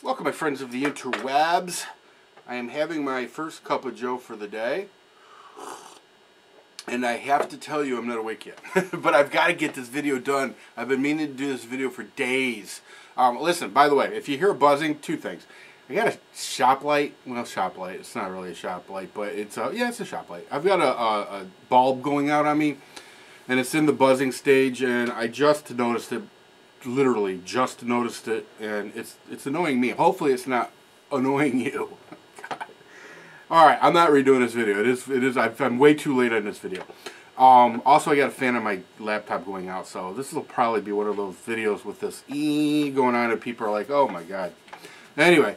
Welcome, my friends of the interwebs. I am having my first cup of joe for the day. And I have to tell you, I'm not awake yet. But I've got to get this video done. I've been meaning to do this video for days. Listen, by the way, if you hear buzzing, two things. I got a shop light. Well, shop light. It's not really a shop light, but it's it's a shop light. I've got a bulb going out on me, and it's in the buzzing stage, and I just noticed it. Literally just noticed it, and it's annoying me. Hopefully it's not annoying you. God. Alright, I'm not redoing this video. It is I'm way too late on this video. Also, I got a fan on my laptop going out, so this will probably be one of those videos with this going on, and people are like, oh my god. Anyway,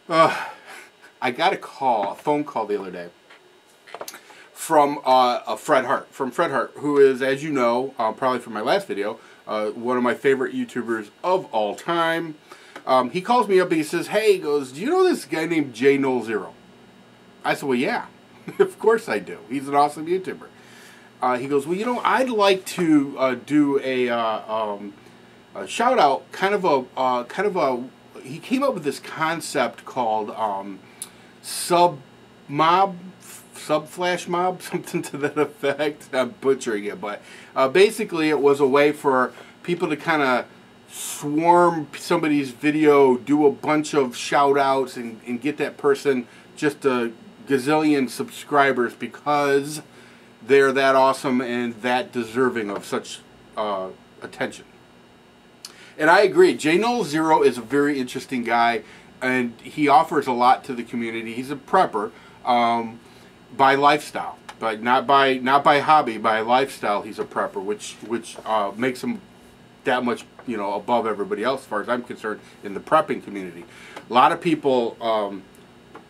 I got a phone call the other day from Fred Hart, who is, as you know, probably from my last video, one of my favorite YouTubers of all time. He calls me up and he says, hey, he goes, do you know this guy named J00? I said, well, yeah, of course I do. He's an awesome YouTuber. He goes, well, you know, I'd like to do a shout out, he came up with this concept called Submob, Flash Mob, something to that effect. I'm butchering it, but basically it was a way for people to kind of swarm somebody's video, do a bunch of shout outs, and get that person just a gazillion subscribers because they're that awesome and that deserving of such attention. And I agree, J00 is a very interesting guy, and he offers a lot to the community. He's a prepper. By lifestyle, but not by hobby, by lifestyle. He's a prepper, which makes him that much, you know, above everybody else, as far as I'm concerned, in the prepping community. A lot of people are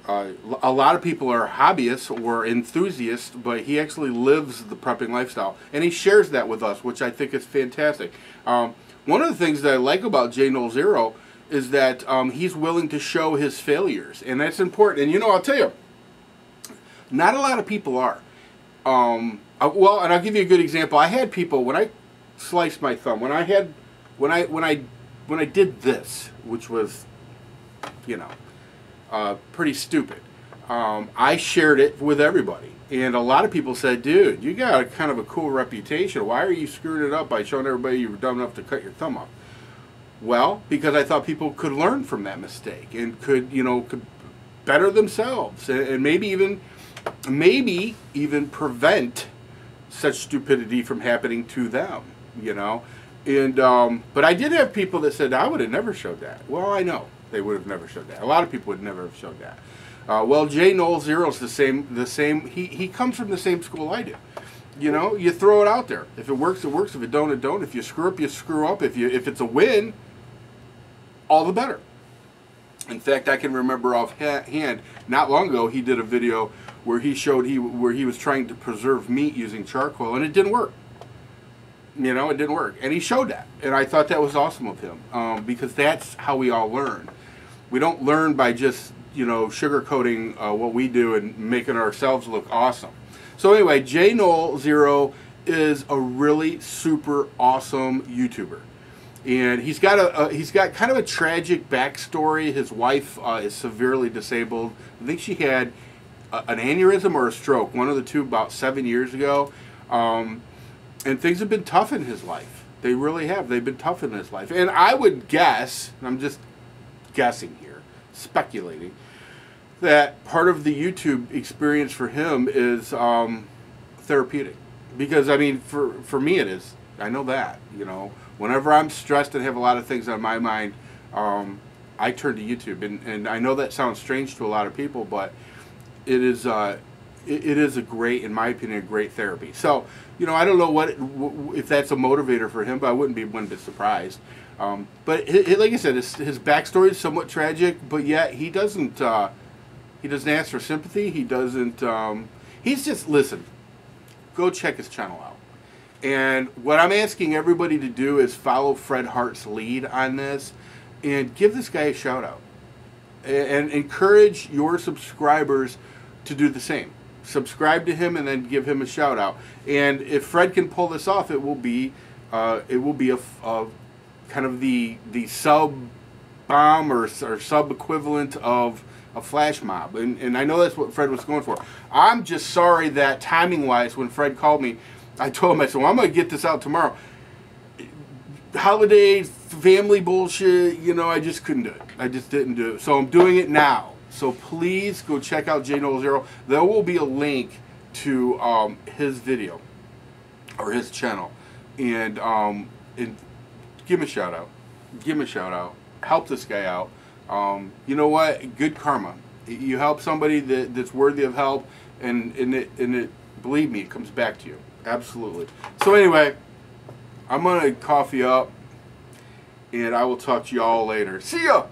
hobbyists or enthusiasts, but he actually lives the prepping lifestyle, and he shares that with us, which I think is fantastic. One of the things that I like about J00 is that he's willing to show his failures, and that's important. And you know, I'll tell you, not a lot of people are. Well, and I'll give you a good example. I had people, when I sliced my thumb, when I did this, which was, you know, pretty stupid. I shared it with everybody, and a lot of people said, "Dude, you got kind of a cool reputation. Why are you screwing it up by showing everybody you were dumb enough to cut your thumb off?" Well, because I thought people could learn from that mistake and could better themselves, and maybe even prevent such stupidity from happening to them, you know. And but I did have people that said, I would have never showed that. Well, I know they would have never showed that. A lot of people would never have showed that. Well, J00 is the same. He comes from the same school I do. You know, you throw it out there. If it works, it works. If it don't, it don't. If you screw up, you screw up. If it's a win, all the better. In fact, I can remember offhand, not long ago, he did a video where he showed where he was trying to preserve meat using charcoal, and it didn't work. You know, it didn't work, and he showed that, and I thought that was awesome of him, because that's how we all learn. We don't learn by just, you know, sugarcoating what we do and making ourselves look awesome. So anyway, J00 is a really super awesome YouTuber. And he's got kind of a tragic backstory. His wife is severely disabled. I think she had an aneurysm or a stroke, one of the two, about 7 years ago. And things have been tough in his life. They really have. They've been tough in his life. And I would guess, and I'm just guessing here, speculating, that part of the YouTube experience for him is therapeutic. Because, I mean, for me it is. I know that, you know. Whenever I'm stressed and have a lot of things on my mind, I turn to YouTube, and I know that sounds strange to a lot of people, but it is a great, in my opinion, a great therapy. So, you know, I don't know if that's a motivator for him, but I wouldn't be one bit surprised. But like I said, his backstory is somewhat tragic, but yet he doesn't ask for sympathy. He doesn't. He's just, listen. Go check his channel out. And what I'm asking everybody to do is follow Fred Hart's lead on this and give this guy a shout out. And encourage your subscribers to do the same. Subscribe to him and then give him a shout out. And if Fred can pull this off, it will be a kind of the bomb or sub equivalent of a flash mob. And I know that's what Fred was going for. I'm just sorry that timing wise, when Fred called me, I told him, I said, well, I'm going to get this out tomorrow. Holidays, family bullshit, you know, I just couldn't do it. I just didn't do it. So I'm doing it now. So please go check out JNoel0. There will be a link to his video or his channel. And give him a shout out. Give him a shout out. Help this guy out. You know what? Good karma. You help somebody that's worthy of help, and it, believe me, it comes back to you. Absolutely. So anyway, I'm gonna coffee up, and I will talk to you all later. See ya.